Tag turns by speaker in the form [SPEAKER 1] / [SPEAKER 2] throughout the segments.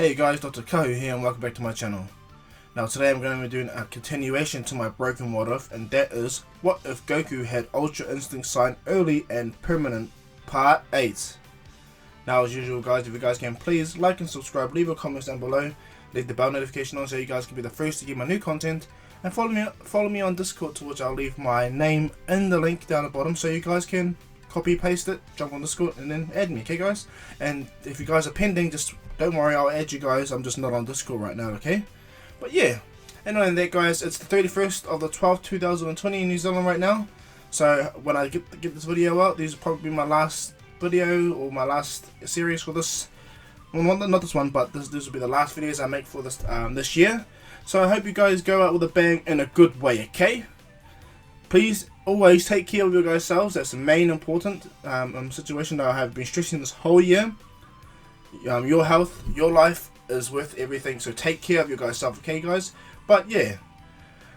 [SPEAKER 1] Hey guys, Dr Kahu here and welcome back to my channel. Now today I'm going to be doing a continuation to my broken what if, and that is, what if Goku had Ultra Instinct sign early and permanent, part 8. Now as usual guys, if you guys can please like and subscribe, leave a comment down below, leave the bell notification on so you guys can be the first to get my new content, and follow me on Discord, to which I'll leave my name in the link down the bottom so you guys can copy paste it, jump on Discord and then add me, okay guys? And if you guys are pending, just don't worry, I'll add you guys. I'm just not on Discord right now, okay? But yeah, and on that guys, it's the 31st of the 12th 2020 in New Zealand right now. So when I get this video out, these will probably be my last video or my last series for this. Well, not this one, but this will be the last videos I make for this this year. So I hope you guys go out with a bang in a good way, okay? Please always take care of your guys' selves. That's the main important situation that I have been stressing this whole year. Your health, your life is worth everything, so take care of your guys' self, okay guys? But yeah,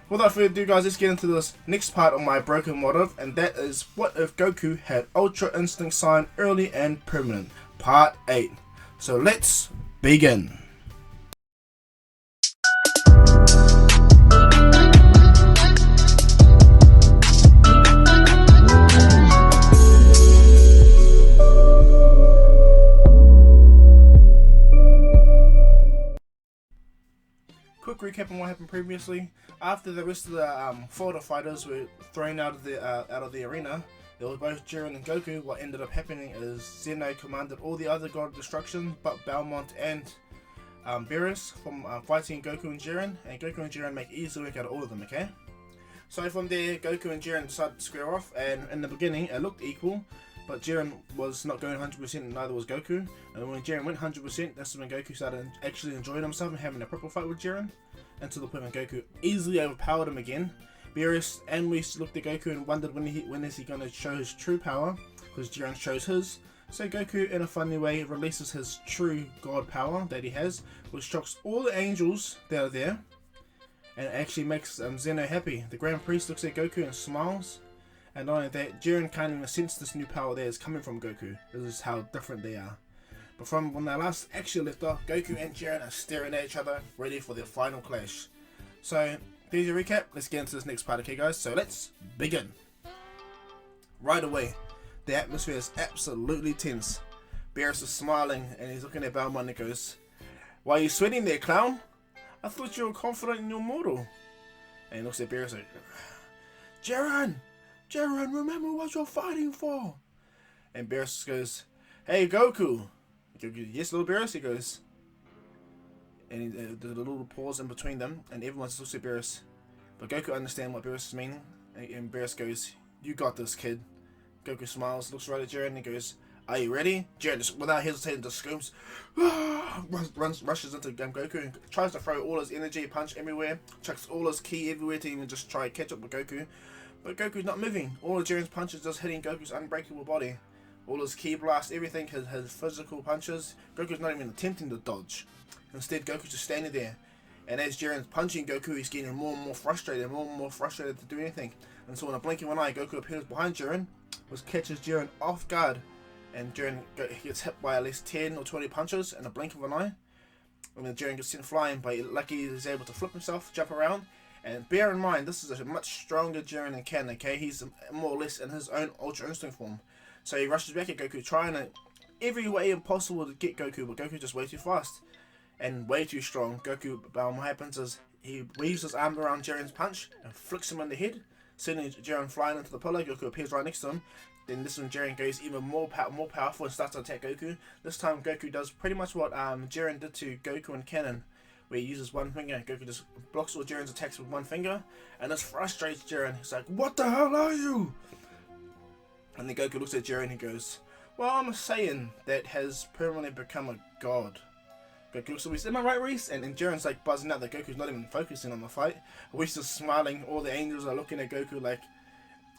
[SPEAKER 1] without further ado guys, let's get into this next part of my broken what if, and that is, what if Goku had Ultra Instinct sign early and permanent, part 8. So let's begin. Quick recap on what happened previously. After the rest of the Florida fighters were thrown out of the arena, it was both Jiren and Goku. What ended up happening is Zeno commanded all the other God of Destruction, but Belmont and Beerus, from fighting Goku and Jiren, and Goku and Jiren make easy work out of all of them, okay? So from there, Goku and Jiren decided to square off, and in the beginning it looked equal, but Jiren was not going 100% and neither was Goku. And when Jiren went 100%, that's when Goku started actually enjoying himself and having a proper fight with Jiren. And to the point when Goku easily overpowered him again. Beerus and Whis looked at Goku and wondered when is he going to show his true power, because Jiren shows his. So Goku, in a funny way, releases his true God power that he has, which shocks all the angels that are there, and actually makes Zeno happy. The Grand Priest looks at Goku and smiles. And not only that, Jiren can't even sense this new power there is coming from Goku. This is how different they are. But from when they last actually left off, Goku and Jiren are staring at each other, ready for their final clash. So, there's your recap. Let's get into this next part, okay guys? So let's begin. Right away, the atmosphere is absolutely tense. Beerus is smiling and he's looking at Belmont and goes, "Why are you sweating there, clown? I thought you were confident in your mortal." And he looks at Beerus like, Jiren, remember what you're fighting for." And Beerus goes, "Hey Goku." "Yes, little Beerus," he goes. And there's a little pause in between them, and everyone just looks at Beerus. But Goku understands what Beerus is meaning, and Beerus goes, "You got this, kid." Goku smiles, looks right at Jiren, and goes, "Are you ready?" Jiren, just without hesitating, just screams, rushes into Goku, and tries to throw all his energy, punch everywhere, chucks all his ki everywhere to even just try to catch up with Goku. But Goku's not moving. All of Jiren's punches just hitting Goku's unbreakable body. All his ki blast, everything, his physical punches, Goku's not even attempting to dodge. Instead, Goku's just standing there. And as Jiren's punching Goku, he's getting more and more frustrated to do anything. And so in a blink of an eye, Goku appears behind Jiren, which catches Jiren off guard. And Jiren gets hit by at least 10 or 20 punches in a blink of an eye. And then Jiren gets sent flying, but lucky he's able to flip himself, jump around. And bear in mind, this is a much stronger Jiren than canon, okay? He's more or less in his own Ultra Instinct form. So he rushes back at Goku, trying to every way impossible to get Goku, but Goku's just way too fast and way too strong. What happens is he weaves his arm around Jiren's punch and flicks him in the head, sending Jiren flying into the pillar. Goku appears right next to him. Then this one Jiren goes even more powerful and starts to attack Goku. This time Goku does pretty much what Jiren did to Goku in canon, where he uses one finger. Goku just blocks all Jiren's attacks with one finger, and this frustrates Jiren. He's like, "What the hell are you?" And then Goku looks at Jiren and he goes, "Well, I'm a Saiyan that has permanently become a god." Goku looks at Whis, "Am I right, Whis?" And Jiren's like buzzing out that Goku's not even focusing on the fight. Whis is smiling. All the angels are looking at Goku like,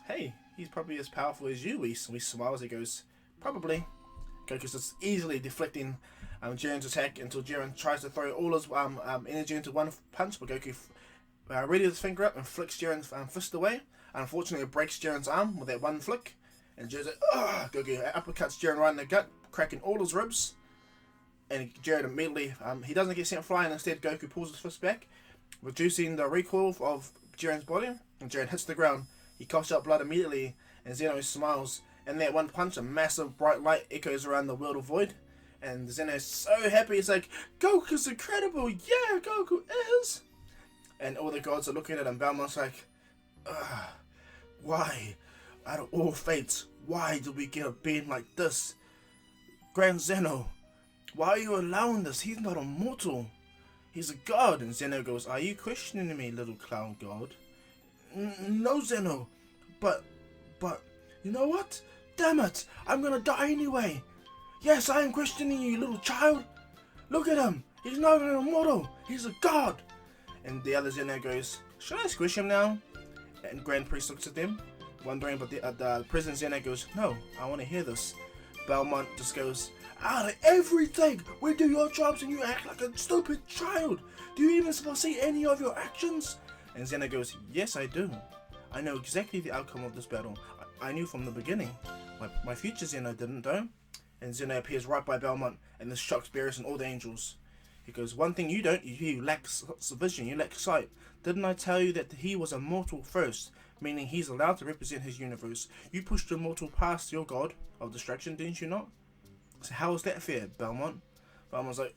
[SPEAKER 1] "Hey, he's probably as powerful as you, Whis." Whis smiles. He goes, "Probably." Goku's just easily deflecting Jiren's attack until Jiren tries to throw all his energy into one punch, but Goku readies his finger up and flicks Jiren's fist away. Unfortunately, it breaks Jiren's arm with that one flick. And Jiren's like, "Ugh!" Goku uppercuts Jiren right in the gut, cracking all his ribs. And Jiren immediately, he doesn't get sent flying. Instead, Goku pulls his fist back, reducing the recoil of Jiren's body. And Jiren hits the ground. He coughs up blood immediately, and Zeno smiles. And that one punch, a massive bright light echoes around the world of void. And Zeno's so happy. He's like, Goku's incredible. Yeah, Goku is. And all the gods are looking at him. Balmon's like, why? Out of all fates, why do we get a being like this? Grand Zeno, why are you allowing this? He's not immortal. He's a god. And Zeno goes, are you questioning me, little clown god? No, Zeno. But, you know what? Damn it, I'm gonna die anyway. Yes, I am questioning you, little child. Look at him. He's not even immortal. He's a god. And the other Zeno goes, should I squish him now? And Grand Priest looks at them, wondering, but the President Zeno goes, no, I want to hear this. Belmont just goes, out of everything, we do your jobs and you act like a stupid child. Do you even foresee any of your actions? And Zeno goes, yes, I do. I know exactly the outcome of this battle. I knew from the beginning. My future Zeno didn't, though. And Zeno appears right by Belmont, and this shocks Beerus and all the angels. He goes, one thing you don't, you lack vision, you lack sight. Didn't I tell you that he was immortal first, meaning he's allowed to represent his universe? You pushed the immortal past your god of distraction, didn't you not? So how is that fair, Belmont? Belmont's like,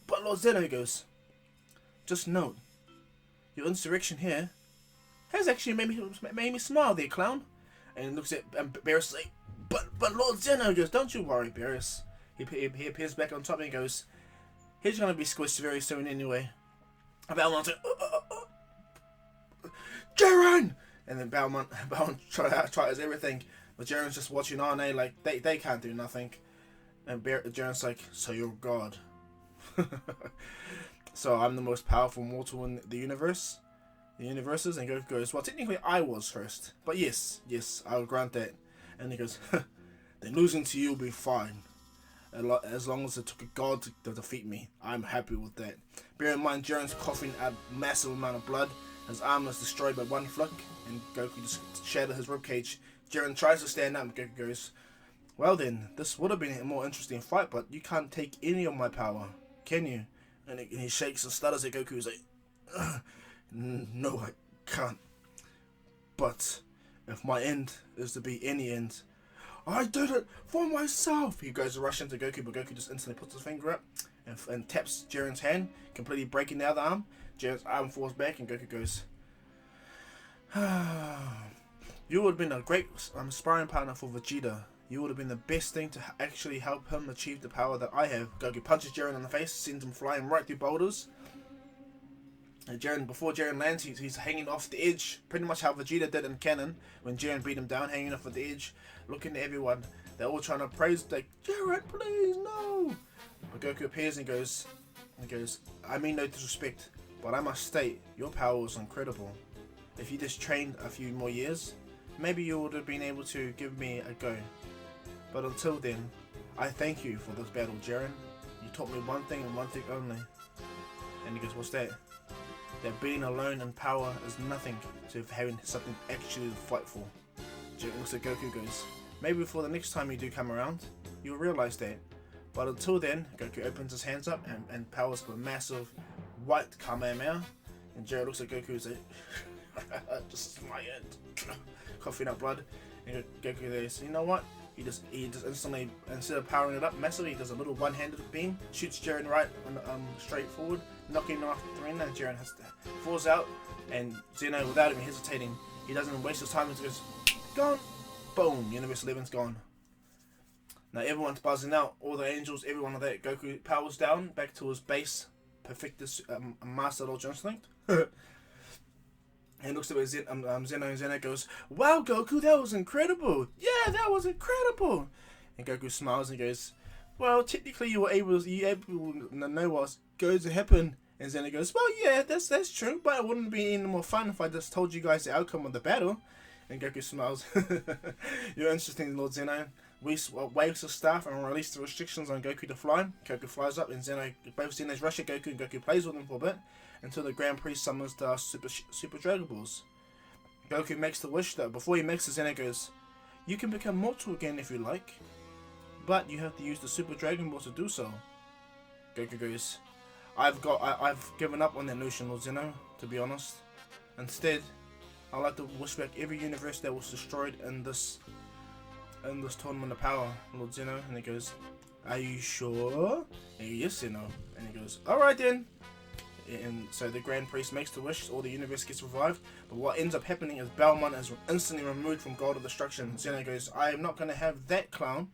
[SPEAKER 1] but Lord Zeno goes, just note, your insurrection here has actually made me smile there, clown. And he looks at Beerus like, but Lord Zeno goes, don't you worry, Beerus. He appears back on top and he goes, he's gonna be squished very soon anyway. And Belmont's like, Jiren! And then Belmont tries everything, but Jiren's just watching on, like they can't do nothing. And Jiren's like, so you're God. So I'm the most powerful mortal in the universe. The universes. And Goku goes, well, technically I was first, but yes, I'll grant that. And he goes, then losing to you will be fine. As long as it took a god to defeat me, I'm happy with that. Bear in mind, Jiren's coughing a massive amount of blood. His arm is destroyed by one flick, and Goku just shattered his ribcage. Jiren tries to stand up, and Goku goes, well then, this would have been a more interesting fight, but you can't take any of my power, can you? And he shakes and stutters at Goku. He's like, no, I can't. But if my end is to be any end, I did it for myself. He goes to rush into Goku, but Goku just instantly puts his finger up and taps Jiren's hand, completely breaking the other arm. Jiren's arm falls back, and Goku goes, you would have been a great sparring partner for Vegeta. You would have been the best thing to actually help him achieve the power that I have. Goku punches Jiren in the face, sends him flying right through boulders. And before Jiren lands, he's hanging off the edge, pretty much how Vegeta did in canon, when Jiren beat him down, hanging off at the edge, looking at everyone. They're all trying to praise, like, Jiren, please, no! But Goku appears and goes, I mean no disrespect, but I must state, your power was incredible. If you just trained a few more years, maybe you would have been able to give me a go. But until then, I thank you for this battle, Jiren. You taught me one thing and one thing only. And he goes, what's that? That being alone in power is nothing to having something actually to fight for. Jiren looks at Goku, goes, maybe for the next time you do come around, you'll realize that. But until then, Goku opens his hands up and powers up a massive white Kamehameha. And Jiren looks at Goku and says, this is my end. Coughing up blood. And Goku goes, you know what? He just instantly, instead of powering it up massively, he does a little one-handed beam, shoots Jiren right straight forward, knocking him off the arena. Jiren falls out, and Zeno, without even hesitating, he doesn't waste his time. He goes, gone, boom, Universe 11's gone. Now everyone's buzzing out, all the angels, everyone of that. Goku powers down back to his base, perfectus Master Lord Instinct. And looks at Zeno, and Zeno goes, wow, Goku, that was incredible. Yeah, that was incredible. And Goku smiles and goes, well, technically you were able to know what's going to happen. And Zeno goes, well, yeah, that's true, but it wouldn't be any more fun if I just told you guys the outcome of the battle. And Goku smiles. You're interesting, Lord Zeno. We waves his staff and release the restrictions on Goku to fly. Goku flies up, and both Zenos rush at Goku, and Goku plays with him for a bit until the Grand Priest summons the Super Dragon Balls. Goku makes the wish, that before he makes it, Zeno goes, you can become mortal again if you like, but you have to use the Super Dragon Ball to do so. Goku goes, I've given up on that notion, Lord Zeno, to be honest. Instead, I'd like to wish back every universe that was destroyed in this tournament of power, Lord Zeno. And he goes, are you sure? And he goes, yes, Zeno. And he goes, alright then. And so the Grand Priest makes the wish, all the universe gets revived. But what ends up happening is Belmont is instantly removed from God of Destruction. Zeno goes, I am not going to have that clown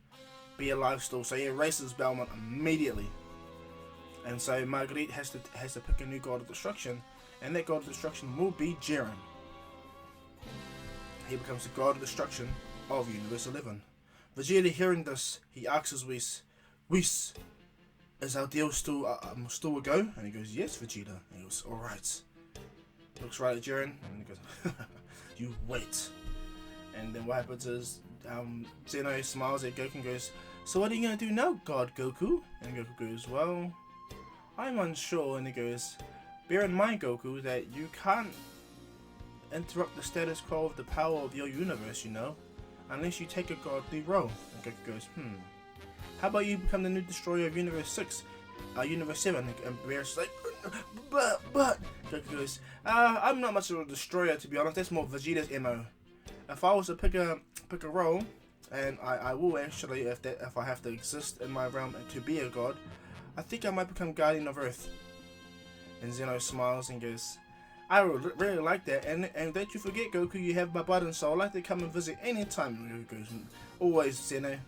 [SPEAKER 1] be alive still. So he erases Belmont immediately. And so Marguerite has to pick a new God of Destruction. And that God of Destruction will be Jiren. He becomes the God of Destruction of Universe 11. Vegeta, hearing this, he asks Whis, is our deal still a go? And he goes, yes, Vegeta. And he goes, alright. He looks right at Jiren, and he goes, you wait. And then what happens is, Zeno smiles at Goku and goes, so what are you going to do now, God Goku? And Goku goes, well, I'm unsure. And he goes, bear in mind, Goku, that you can't interrupt the status quo of the power of your universe, you know, unless you take a godly role. And Goku goes, how about you become the new destroyer of Universe 6, Universe 7? And Beerus is like, but Goku goes, I'm not much of a destroyer, to be honest. That's more Vegeta's MO. If I was to pick a role, and I will actually, if I have to exist in my realm and to be a god, I think I might become Guardian of Earth. And Zeno smiles and goes, I would really like that, and don't you forget, Goku, you have my button, so I'd like to come and visit anytime. And Goku goes, always, Zeno.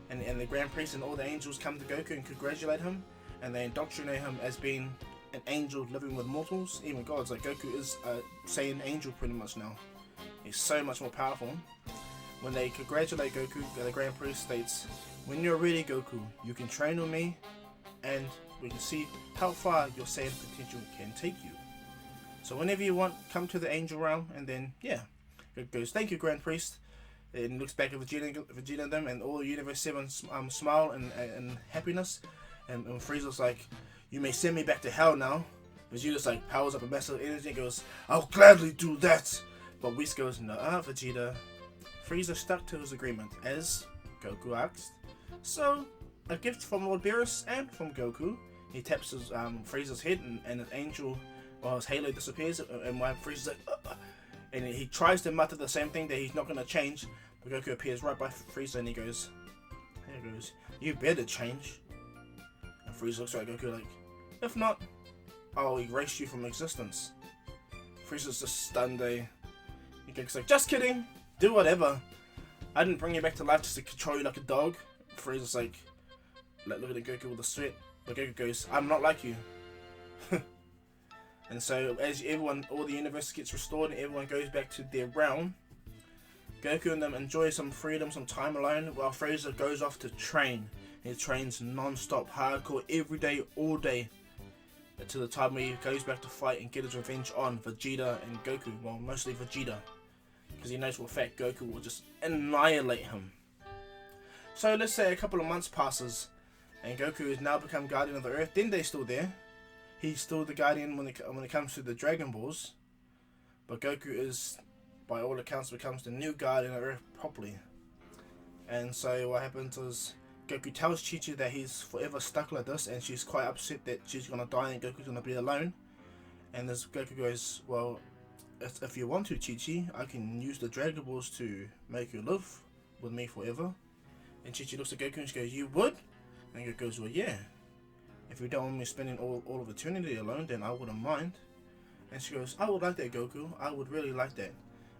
[SPEAKER 1] And the Grand Priest and all the angels come to Goku and congratulate him, and they indoctrinate him as being an angel living with mortals, even gods. Like Goku is a Saiyan angel pretty much now. He's so much more powerful. When they congratulate Goku, the Grand Priest states, when you're ready, Goku, you can train with me, and we can see how far your Saiyan potential can take you. So whenever you want, come to the angel realm, and then, yeah. Goku goes, thank you, Grand Priest. And looks back at Vegeta and them, and all Universe 7 smile and happiness. And Frieza's like, you may send me back to hell now. Vegeta's like, powers up a massive energy and goes, I'll gladly do that. But Whis goes, nah, Vegeta. Frieza stuck to his agreement, as Goku asked. So, a gift from Lord Beerus and from Goku. He taps his Frieza's head, and his angel, or his halo disappears, and Frieza's like, and he tries to mutter the same thing that he's not going to change, but Goku appears right by Frieza and he goes, you better change. And Frieza looks at Goku like, if not, I'll erase you from existence. Frieza's just stunned, And Goku's like, just kidding, do whatever. I didn't bring you back to life just to control you like a dog. Frieza's like looking at Goku with a sweat, but Goku goes, I'm not like you. And so, as all the universe gets restored and everyone goes back to their realm, Goku and them enjoy some freedom, some time alone, while Frieza goes off to train. He trains non-stop, hardcore, every day, all day, until the time where he goes back to fight and get his revenge on Vegeta and Goku. Well, mostly Vegeta, because he knows for a fact Goku will just annihilate him. So let's say a couple of months passes, and Goku has now become Guardian of the Earth. Then they're still there. He's still the Guardian when it comes to the Dragon Balls, but Goku is, by all accounts, becomes the new Guardian of Earth properly. And so what happens is Goku tells Chichi that he's forever stuck like this, and she's quite upset that she's gonna die and Goku's gonna be alone. And this Goku goes, well, if you want to, Chichi, I can use the Dragon Balls to make you live with me forever. And Chichi looks at Goku and she goes, you would? And Goku goes, well, yeah. If you don't want me spending all of eternity alone, then I wouldn't mind. And she goes, I would like that, Goku. I would really like that.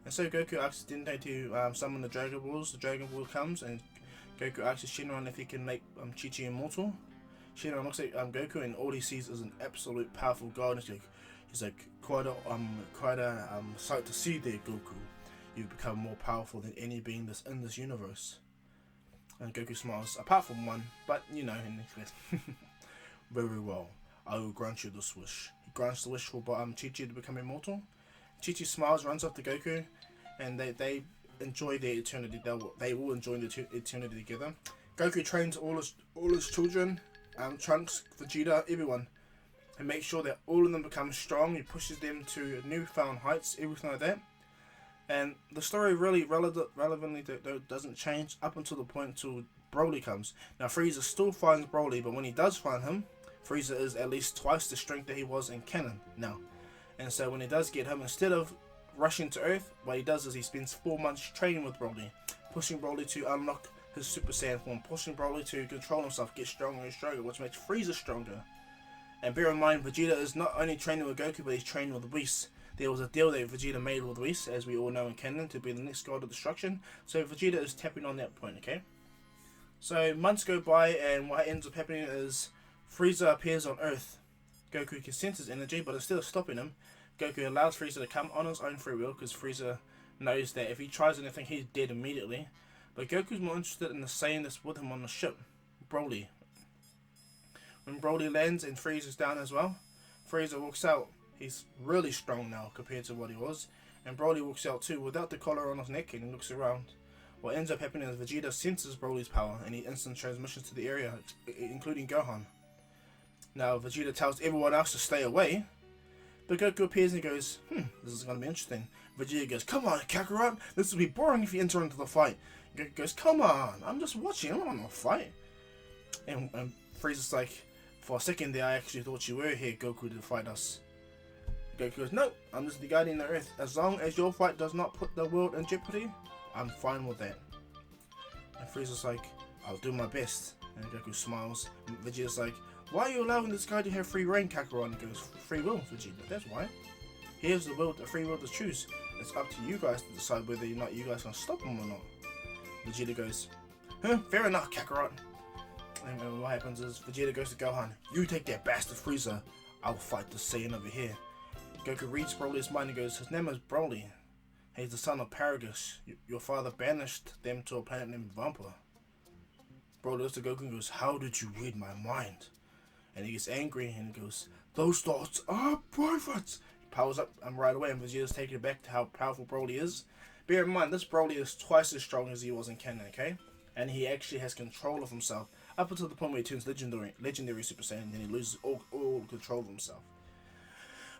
[SPEAKER 1] And so Goku asks Dende to summon the Dragon Balls. The Dragon Ball comes, and Goku asks Shenron if he can make Chichi immortal. Shenron looks at Goku, and all he sees is an absolute powerful god. And he's like, quite a sight to see there, Goku. You've become more powerful than any being that's in this universe. And Goku smiles, apart from one, but you know, and he goes, very well, I will grant you this wish. He grants the wish for Chichi to become immortal. Chichi smiles, runs up to Goku, and they enjoy their eternity. They will enjoy the eternity together. Goku trains all his children, Trunks, Vegeta, everyone, and makes sure that all of them become strong. He pushes them to newfound heights, everything like that. And the story really relevantly doesn't change up until the point until Broly comes. Now Frieza still finds Broly, but when he does find him, Frieza is at least twice the strength that he was in canon now. And so when he does get him, instead of rushing to Earth, what he does is he spends 4 months training with Broly, pushing Broly to unlock his Super Saiyan form, pushing Broly to control himself, get stronger and stronger, which makes Frieza stronger. And bear in mind, Vegeta is not only training with Goku, but he's training with Whis. There was a deal that Vegeta made with Whis, as we all know in canon, to be the next god of destruction. So Vegeta is tapping on that point, okay? So months go by, and what ends up happening is Frieza appears on Earth. Goku can sense his energy, but instead of stopping him, Goku allows Frieza to come on his own free will, because Frieza knows that if he tries anything, he's dead immediately. But Goku's more interested in saying this with him on the ship, Broly. When Broly lands and Frieza's down as well, Frieza walks out. He's really strong now compared to what he was, and Broly walks out too without the collar on his neck, and he looks around. What ends up happening is Vegeta senses Broly's power, and he instant transmissions to the area, including Gohan. Now Vegeta tells everyone else to stay away, but Goku appears and he goes, this is going to be interesting. Vegeta goes, come on Kakarot, this will be boring if you enter into the fight. Goku goes, come on, I'm just watching, I don't want to fight. And Frieza's like, for a second there I actually thought you were here, Goku, to fight us. Goku goes, no, I'm just the guardian of Earth. As long as your fight does not put the world in jeopardy, I'm fine with that. And Frieza's like, I'll do my best. And Goku smiles. And Vegeta's like, why are you allowing this guy to have free reign, Kakarot? And he goes, free will, Vegeta, that's why. Here's the free will to choose. It's up to you guys to decide whether or not you guys can stop him or not. Vegeta goes, fair enough, Kakarot. And what happens is Vegeta goes to Gohan, you take that bastard Frieza, I'll fight the Saiyan over here. Goku reads Broly's mind and goes, his name is Broly. He's the son of Paragus. Your father banished them to a planet named Vampa. Broly looks to Goku and goes, how did you read my mind? And he gets angry and he goes, those thoughts are private. He powers up right away, and Vegeta's taken back to how powerful Broly is. Bear in mind, this Broly is twice as strong as he was in canon, okay? And he actually has control of himself, up until the point where he turns legendary Super Saiyan, and then he loses all control of himself.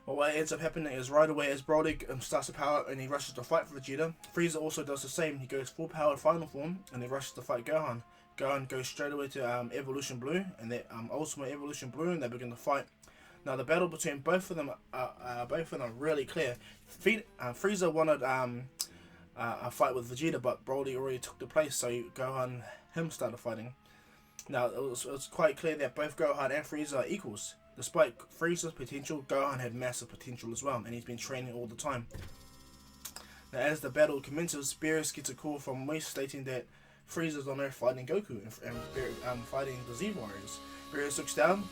[SPEAKER 1] But what ends up happening is right away as Broly starts to power up and he rushes to fight for Vegeta, Frieza also does the same. He goes full powered final form and he rushes to fight Gohan. Gohan goes straight away to Evolution Blue and that Ultimate Evolution Blue, and they begin to fight. Now the battle between both of them are really clear. Frieza wanted a fight with Vegeta, but Broly already took the place, so Gohan started fighting. Now it was quite clear that both Gohan and Frieza are equals. Despite Frieza's potential, Gohan had massive potential as well, and he's been training all the time. Now, as the battle commences, Beerus gets a call from Whis stating that Frieza's on Earth fighting Goku and fighting the Z Warriors. Beerus looks down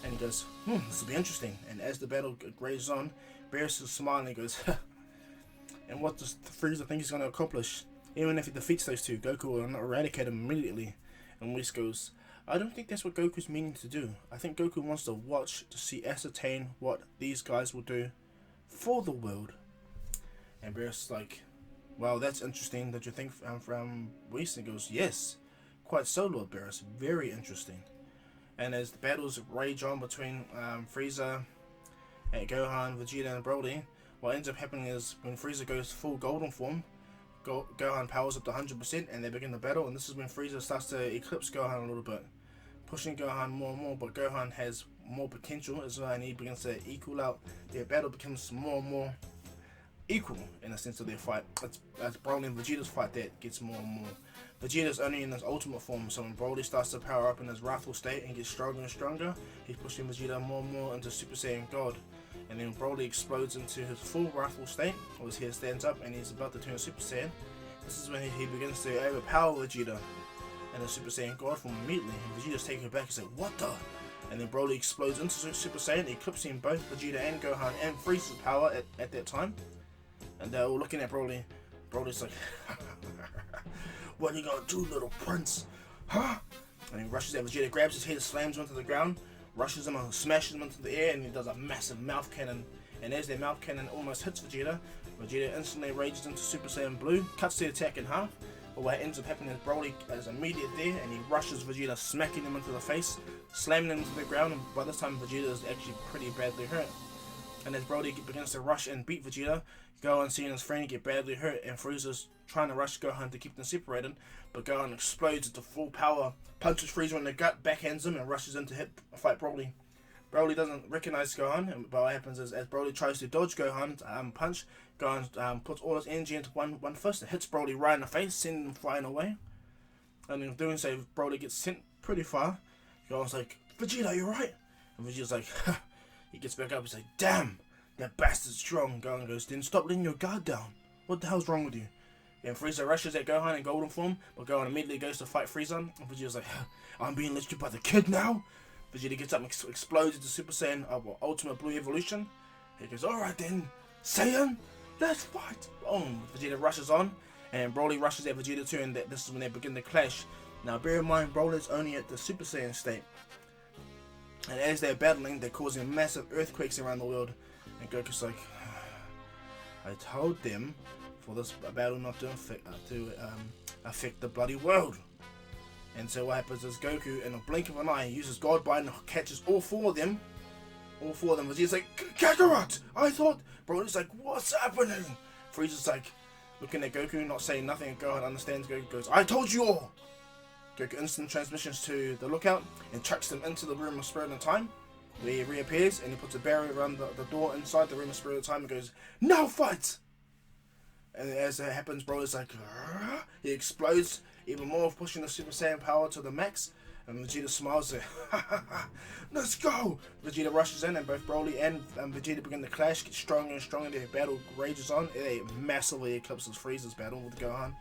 [SPEAKER 1] and he goes, this will be interesting. And as the battle rages on, Beerus is smiling and goes, and what does Frieza think he's going to accomplish? Even if he defeats those two, Goku will not eradicate him immediately. And Whis goes, I don't think that's what Goku's meaning to do. I think Goku wants to watch to ascertain what these guys will do for the world. And Beerus is like, wow, that's interesting that you think from Whis. And goes, yes, quite so, Lord Beerus, very interesting. And as the battles rage on between Frieza and Gohan, Vegeta and Broly, what ends up happening is when Frieza goes full golden form, Gohan powers up to 100% and they begin the battle, and this is when Frieza starts to eclipse Gohan a little bit, pushing Gohan more and more, but Gohan has more potential as well, and he begins to equal out. Their battle becomes more and more equal in a sense of their fight. It's Broly and Vegeta's fight that gets more and more. Vegeta's only in his ultimate form, so when Broly starts to power up in his wrathful state and gets stronger and stronger, he's pushing Vegeta more and more into Super Saiyan God. And then Broly explodes into his full wrathful state, or his hair stands up and he's about to turn Super Saiyan. This is when he begins to overpower Vegeta and the Super Saiyan God form immediately. And Vegeta's taken aback, he's like, what the? And then Broly explodes into Super Saiyan, eclipsing both Vegeta and Gohan and Frieza's power at that time. And they're all looking at Broly. Broly's like, what are you gonna do, little prince? Huh? And he rushes at Vegeta, grabs his head, slams him onto the ground, rushes him and smashes him into the air, and he does a massive mouth cannon. And as their mouth cannon almost hits Vegeta, Vegeta instantly rages into Super Saiyan Blue, cuts the attack in half. But what ends up happening is Broly is immediate there, and he rushes Vegeta, smacking him into the face, slamming him into the ground, and by this time Vegeta is actually pretty badly hurt. And as Broly begins to rush and beat Vegeta, Gohan seeing his friend get badly hurt, and Frieza's trying to rush Gohan to keep them separated, but Gohan explodes into full power, punches Frieza in the gut, backhands him, and rushes in to fight Broly. Broly doesn't recognize Gohan, but what happens is, as Broly tries to dodge Gohan's punch, Gohan puts all his energy into one fist and hits Broly right in the face, sending him flying away. And in doing so, Broly gets sent pretty far. Gohan's like, Vegeta, you right? And Vegeta's like, he gets back up, he's like, damn, that bastard's strong. Gohan goes, then stop letting your guard down. What the hell's wrong with you? And Frieza rushes at Gohan in golden form, but Gohan immediately goes to fight Frieza. And Vegeta's like, I'm being lifted by the kid now? Vegeta gets up and explodes into Super Saiyan Ultimate Blue Evolution. He goes, alright then, Saiyan, let's fight. Vegeta rushes on, and Broly rushes at Vegeta too, and this is when they begin to clash. Now bear in mind, Broly's only at the Super Saiyan state. And as they're battling, they're causing massive earthquakes around the world. And Goku's like, I told them for this battle not to affect the bloody world. And so what happens is Goku, in a blink of an eye, uses God Bite and catches all four of them. Vegeta's like, Kakarot! I thought. Broly's like, what's happening? Frieza's like, looking at Goku, not saying nothing, and Gohan understands. Goku goes, I told you all! Goku instant transmissions to the lookout and chucks them into the room of Spirit and Time, where he reappears and he puts a barrier around the door inside the room of Spirit and Time and goes, now fight! And as that happens, Broly's like, Argh! He explodes even more, pushing the Super Saiyan power to the max, and Vegeta smiles at, let's go! Vegeta rushes in, and both Broly and Vegeta begin to clash, get stronger and stronger. Their battle rages on. It massively eclipses Frieza's battle with Gohan,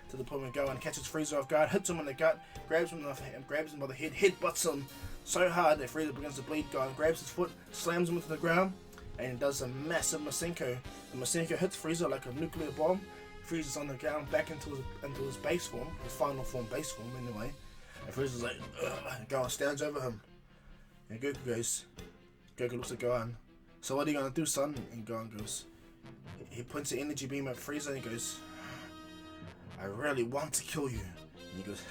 [SPEAKER 1] to the point where Gohan catches Frieza off guard, hits him in the gut, grabs him by the head, headbutts him so hard that Frieza begins to bleed. Gohan grabs his foot, slams him into the ground, and does a massive Masenko. The Masenko hits Frieza like a nuclear bomb. Frieza's on the ground, back into his base form, his final form, base form anyway. And Frieza's like, ugh. Gohan stands over him. And Goku looks at Gohan. So what are you gonna do, son? And Gohan goes, he points the energy beam at Frieza and he goes, I really want to kill you. And he goes,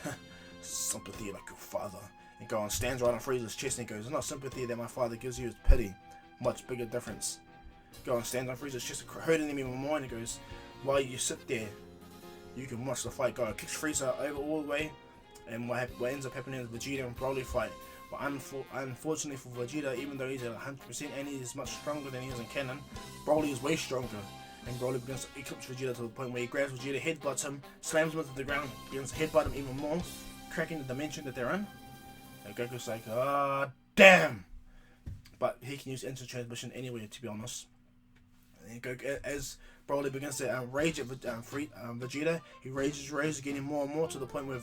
[SPEAKER 1] sympathy like your father. And Gohan stands right on Frieza's chest and he goes, it's not sympathy that my father gives you, it's pity. Much bigger difference. Gohan stands on Frieza's chest, hurting him even more, and he goes, while you sit there, you can watch the fight. Gohan kicks Frieza over all the way, and what ends up happening is Vegeta and Broly fight. But unfortunately for Vegeta, even though he's at 100% and he is much stronger than he is in canon, Broly is way stronger. And Broly begins to eclipse Vegeta to the point where he grabs Vegeta, headbutts him, slams him into the ground, begins to headbutt him even more, cracking the dimension that they're in. And Goku's like, ah, damn! But he can use instant transmission anyway, to be honest. And Goku, as Broly begins to rage at Vegeta, he rages, getting more and more to the point where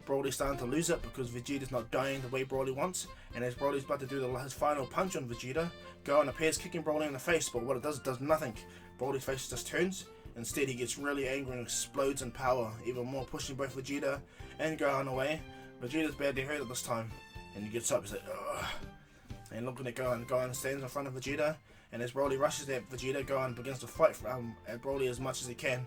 [SPEAKER 1] Broly's starting to lose it because Vegeta's not dying the way Broly wants. And as Broly's about to do his final punch on Vegeta, Gohan appears kicking Broly in the face, but what it does nothing. Broly's face just turns. Instead, he gets really angry and explodes in power, even more, pushing both Vegeta and Gohan away. Vegeta's badly hurt at this time, and he gets up, he's like, ugh. And looking at Gohan stands in front of Vegeta, and as Broly rushes at Vegeta, Gohan begins to fight at Broly as much as he can,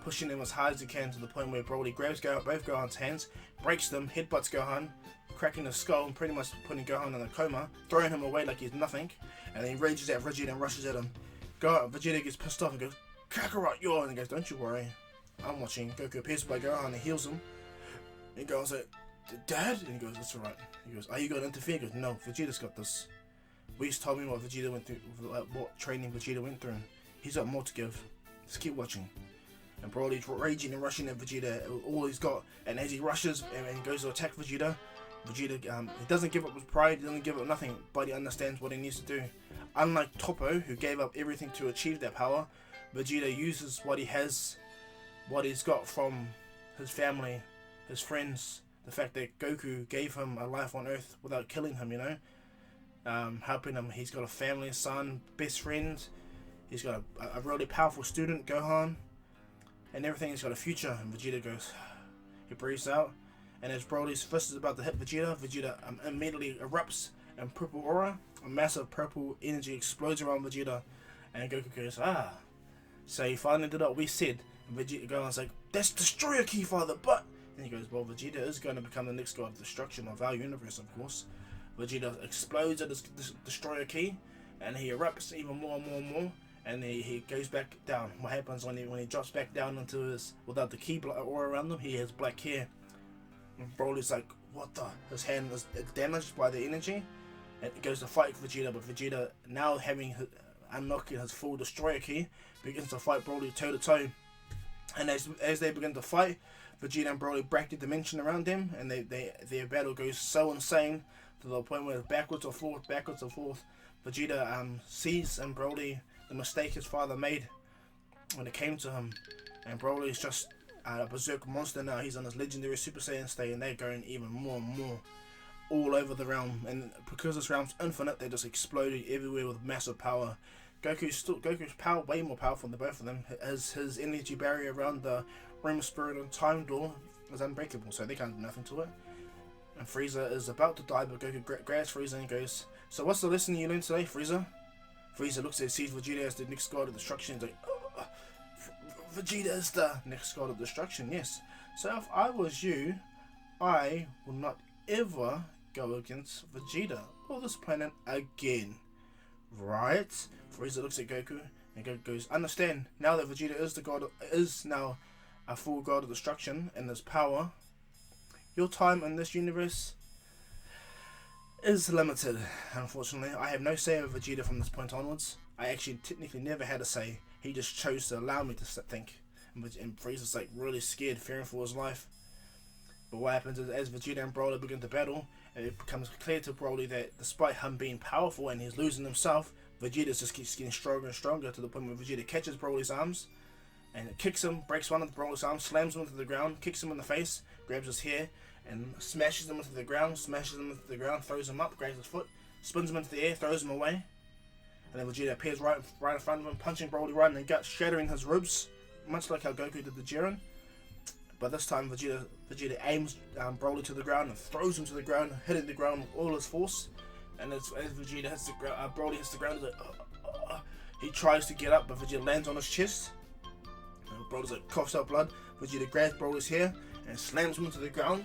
[SPEAKER 1] pushing him as hard as he can to the point where Broly grabs both Gohan's hands, breaks them, headbutts Gohan, cracking his skull and pretty much putting Gohan in a coma, throwing him away like he's nothing, and then he rages at Vegeta and rushes at him. Vegeta gets pissed off and goes, Kakarot, you're, and he goes, don't you worry, I'm watching. Goku appears by Gohan and heals him, and Gohan's like, Dad? And he goes, that's alright. He goes, are you going to interfere? He goes, no, Vegeta's got this. Whis told me what Vegeta went through, what training Vegeta went through. He's got more to give. Just keep watching. And Broly's raging and rushing at Vegeta, all he's got. And as he rushes and he goes to attack Vegeta, he doesn't give up his pride, he doesn't give up nothing, but he understands what he needs to do. Unlike Toppo, who gave up everything to achieve that power, Vegeta uses what he has, what he's got from his family, his friends, the fact that Goku gave him a life on Earth without killing him, you know, helping him. He's got a family, son, best friend. He's got a really powerful student, Gohan, and everything. He's got a future. And Vegeta goes, he breathes out, and as Broly's fist is about to hit Vegeta, immediately erupts in purple aura. A massive purple energy explodes around Vegeta, and Goku goes, ah. So he finally did what we said. And Gohan's like, that's Destroyer Key, Father, but. And he goes, well, Vegeta is going to become the next god of destruction of our universe, of course. Vegeta explodes at his Destroyer Key, and he erupts even more and more and more. and he goes back down. What happens when he drops back down into his, without the ki aura around him, he has black hair. And Broly's like, what the? His hand is damaged by the energy, and it goes to fight Vegeta, but Vegeta, now unlocking his full destroyer ki, begins to fight Broly toe to toe. And as they begin to fight, Vegeta and Broly break the dimension around them, and their battle goes so insane to the point where backwards or forth. Vegeta sees in Broly the mistake his father made when it came to him, and Broly is just a berserk monster now. He's on his legendary Super Saiyan state, and they're going even more and more all over the realm. And because this realm's infinite, they're just exploding everywhere with massive power. Goku's power way more powerful than both of them. His energy barrier around the Room Spirit and Time Door is unbreakable, so they can't do nothing to it. And Frieza is about to die, but Goku grabs Frieza and goes, so what's the lesson you learned today, Frieza? Frieza looks at sees Vegeta as the next god of destruction. He's like, oh, Vegeta is the next god of destruction, yes. So if I was you, I will not ever go against Vegeta or this planet again. Right? Frieza looks at Goku and Goku goes, understand, now that Vegeta is now a full god of destruction and his power, your time in this universe is limited. Unfortunately, I have no say over Vegeta from this point onwards. I actually technically never had a say. He just chose to allow me to think. And Frieza's like really scared, fearing for his life. But what happens is, as Vegeta and Broly begin to battle, it becomes clear to Broly that despite him being powerful and he's losing himself, Vegeta just keeps getting stronger and stronger, to the point where Vegeta catches Broly's arms and it kicks him, breaks one of Broly's arms, slams him into the ground, kicks him in the face, grabs his hair and smashes him into the ground, throws him up, grabs his foot, spins him into the air, throws him away. And then Vegeta appears right in front of him, punching Broly right in the gut, shattering his ribs, much like how Goku did to Jiren. But this time Vegeta aims Broly to the ground and throws him to the ground, hitting the ground with all his force. And as Vegeta hits the ground, Broly hits the ground, he's like, he tries to get up, but Vegeta lands on his chest. And Broly's like, coughs out blood. Vegeta grabs Broly's hair and slams him into the ground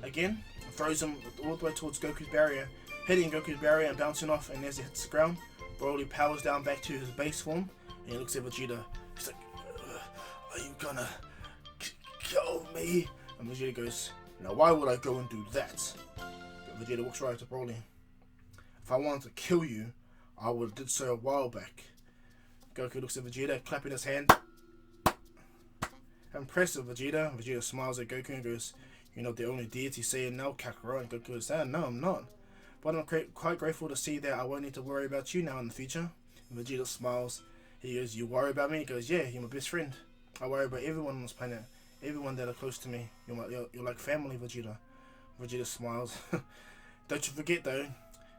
[SPEAKER 1] again, and throws him all the way towards Goku's barrier, hitting Goku's barrier and bouncing off. And as he hits the ground, Broly powers down back to his base form, and he looks at Vegeta. He's like, are you gonna kill me? And Vegeta goes, now why would I go and do that? But Vegeta walks right up to Broly. If I wanted to kill you, I would have did so a while back. Goku looks at Vegeta, clapping his hand. Impressive, Vegeta. Vegeta smiles at Goku and goes, you're not the only deity saying no, Kakarot. And Goku goes, no, I'm not. But I'm quite grateful to see that I won't need to worry about you now in the future. And Vegeta smiles. He goes, you worry about me? He goes, yeah, you're my best friend. I worry about everyone on this planet. Everyone that are close to me. You're like family, Vegeta. Vegeta smiles. Don't you forget though,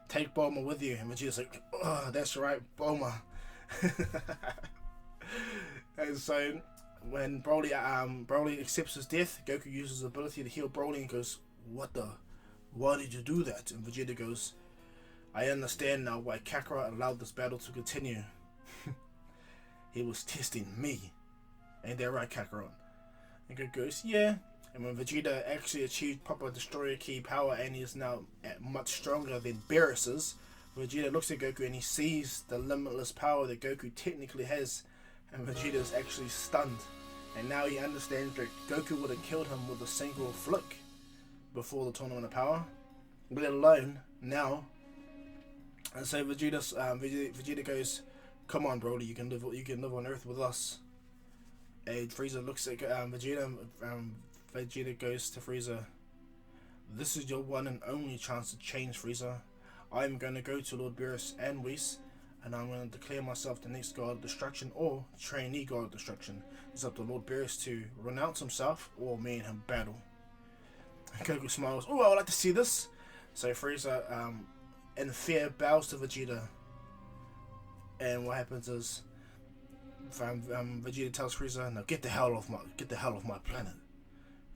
[SPEAKER 1] take Bulma with you. And Vegeta's like, oh, that's right, Bulma. And so when Broly accepts his death, Goku uses his ability to heal Broly and goes, why did you do that? And Vegeta goes, I understand now why Kakarot allowed this battle to continue. He was testing me. Ain't that right, Kakarot? And Goku goes, yeah. And when Vegeta actually achieved proper Destroyer Ki power and he is now much stronger than Beerus's, Vegeta looks at Goku and he sees the limitless power that Goku technically has, and Vegeta is actually stunned. And now he understands that Goku would have killed him with a single flick before the Tournament of Power, let alone now. And so Vegeta goes, come on, Broly, you can live on Earth with us. And Frieza looks at Vegeta. Vegeta goes to Frieza, this is your one and only chance to change, Frieza. I'm going to go to Lord Beerus and Whis, and I'm going to declare myself the next god of destruction, or trainee god of destruction. It's up to Lord Beerus to renounce himself, or me and him battle. And Goku smiles, oh, I would like to see this. So Frieza, in fear, bows to Vegeta. And what happens is, Vegeta tells Frieza, now get the hell off my planet.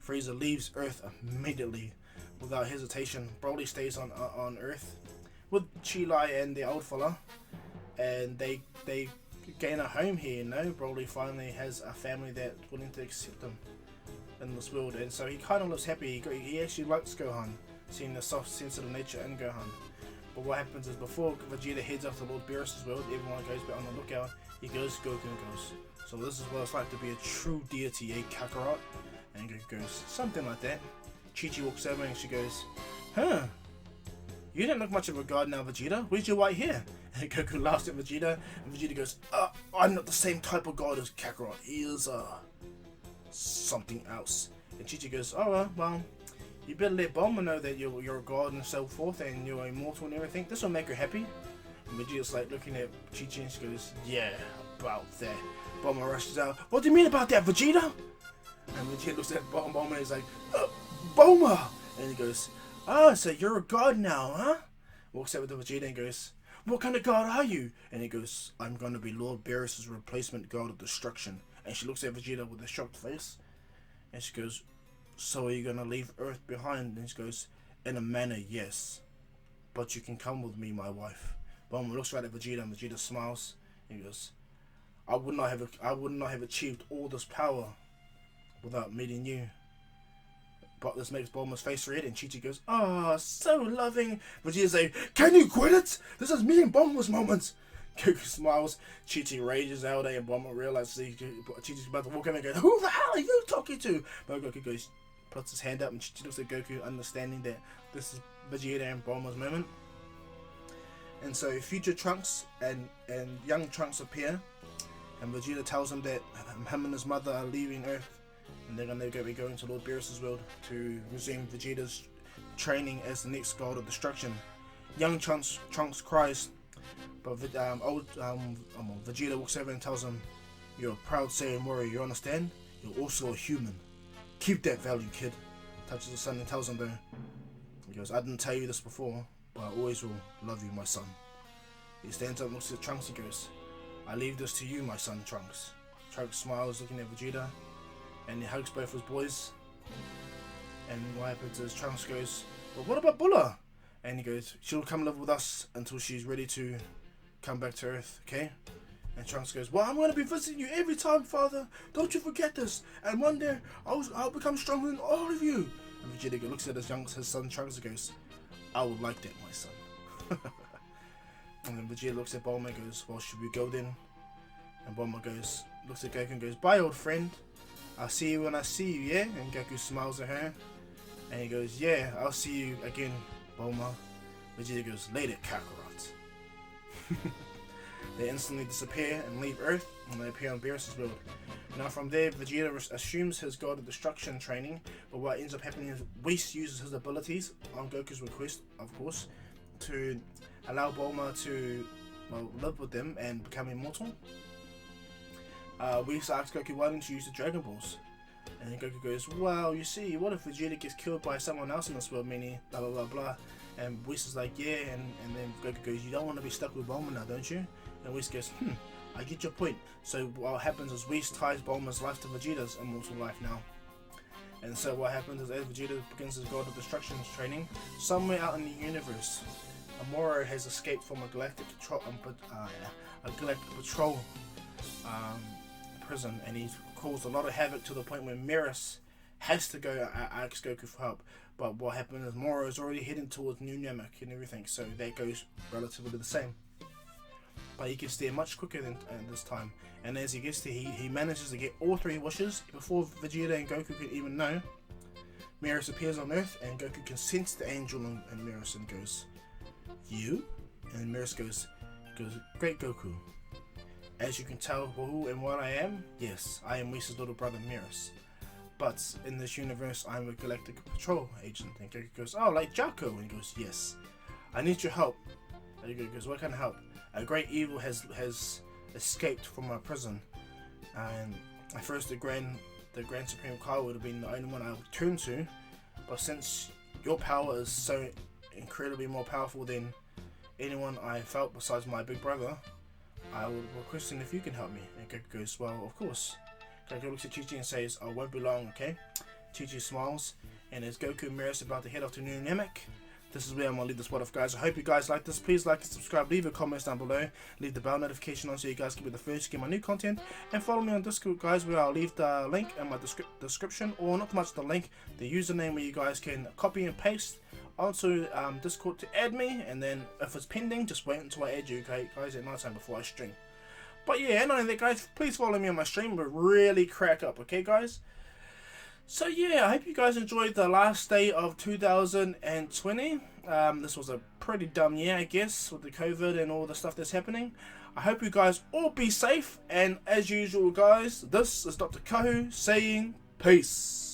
[SPEAKER 1] Frieza leaves Earth immediately, without hesitation. Broly stays on Earth with Chi and the old fella, and they gain a home here. You know, Broly finally has a family that's willing to accept him in this world, and so he kind of looks happy. He actually likes Gohan, seeing the soft, sensitive nature in Gohan. But what happens is before Vegeta heads off to Lord Beerus' world, everyone goes back on the lookout. He goes, Goku goes, so this is what it's like to be a true deity, eh, Kakarot? And Goku goes, something like that. Chichi walks over and she goes, huh? You don't look much of a god now, Vegeta. Where's your white hair? And Goku laughs at Vegeta, and Vegeta goes, I'm not the same type of god as Kakarot. He is, something else. And Chichi goes, oh, well, you better let Bulma know that you're a god and so forth, and you're immortal and everything. This will make her happy. And Vegeta's like looking at Chichi and she goes, yeah, about that. Bulma rushes out, what do you mean about that, Vegeta? And Vegeta looks at Bulma and he's like, Bulma! And he goes, so you're a god now, huh? Walks over to Vegeta and goes, what kind of god are you? And he goes, I'm going to be Lord Beerus' replacement god of destruction. And she looks at Vegeta with a shocked face. And she goes, so are you going to leave Earth behind? And she goes, in a manner, yes. But you can come with me, my wife. Bulma looks right at Vegeta and Vegeta smiles. And he goes, I would not have achieved all this power without meeting you. But this makes Bulma's face red, and Chichi goes, so loving. Vegeta's like, can you quit it? This is me and Bulma's moments. Goku smiles, Chichi rages out, and Bulma realizes Chichi's about to walk in and goes, who the hell are you talking to? But Goku goes, puts his hand up, and Chichi looks at Goku, understanding that this is Vegeta and Bulma's moment. And so future Trunks and young Trunks appear, and Vegeta tells him that him and his mother are leaving Earth. And they're going to be going to Lord Beerus' world to resume Vegeta's training as the next god of destruction. Young Trunks cries, but Vegeta walks over and tells him, you're a proud Saiyan warrior, you understand? You're also a human. Keep that value, kid. Touches the son and tells him though. He goes, I didn't tell you this before, but I always will love you, my son. He stands up and looks at Trunks and goes, I leave this to you, my son, Trunks. Trunks smiles, looking at Vegeta. And he hugs both his boys. And what happens is Trunks goes, but what about Bulla? And he goes, she'll come live with us until she's ready to come back to Earth, okay? And Trunks goes, well, I'm going to be visiting you every time, Father. Don't you forget this. And one day, I'll become stronger than all of you. And Vegeta looks at his son Trunks and goes, I would like that, my son. And then Vegeta looks at Bulma and goes, well, should we go then? And Bulma goes, looks at Goku and goes, bye, old friend. I'll see you when I see you, yeah? And Goku smiles at her. And he goes, yeah, I'll see you again, Bulma. Vegeta goes, later, Kakarot. They instantly disappear and leave Earth, and they appear on Beerus' world. Now from there, Vegeta assumes his god of destruction training, but what ends up happening is Whis uses his abilities, on Goku's request, of course, to allow Bulma to live with them and become immortal. Whis asks Goku, why didn't you use the Dragon Balls? And then Goku goes, well, you see, what if Vegeta gets killed by someone else in this world, meaning blah blah blah blah. And Whis is like, yeah, and then Goku goes, you don't want to be stuck with Bulma now, don't you? And Whis goes, I get your point. So what happens is Whis ties Bulma's life to Vegeta's immortal life now. And so what happens is as Vegeta begins his God of Destruction training, somewhere out in the universe, Moro has escaped from a galactic patrol prison, and he's caused a lot of havoc to the point where Beerus has to go ask Goku for help. But what happened is Moro is already heading towards New Namek and everything, so that goes relatively the same. But he gets there much quicker than this time, and as he gets there, he manages to get all three wishes before Vegeta and Goku can even know. Beerus appears on Earth, and Goku can sense the angel in Beerus and goes, "You?" And Beerus goes, "Great Goku. As you can tell who and what I am, yes, I am Whis' little brother Beerus. But in this universe, I'm a galactic patrol agent." And Goku goes, "Oh, like Jaco?" And he goes, "Yes. I need your help." And Goku goes, "What kind of help?" "A great evil has escaped from my prison, and at first the Grand Supreme Kai would have been the only one I would turn to, but since your power is so incredibly more powerful than anyone I felt besides my big brother, I would request if you can help me." And Goku goes, "Well, of course." Goku looks at Chichi and says, "I won't be long, okay?" Chichi smiles, and as Goku and Beerus about to head off to New Namek, this is where I'm going to leave this one off, guys. I hope you guys like this. Please like and subscribe. Leave your comments down below. Leave the bell notification on so you guys can be the first to get my new content. And follow me on Discord, guys, where I'll leave the link in my description. Or not so much the link, the username where you guys can copy and paste onto Discord to add me, and then if it's pending, just wait until I add you, okay, guys, at night time before I stream. But yeah, not only that, guys, please follow me on my stream. We'll really crack up, okay, guys? So yeah, I hope you guys enjoyed the last day of 2020. This was a pretty dumb year, I guess, with the COVID and all the stuff that's happening. I hope you guys all be safe, and as usual, guys, this is Dr. Kahu saying peace.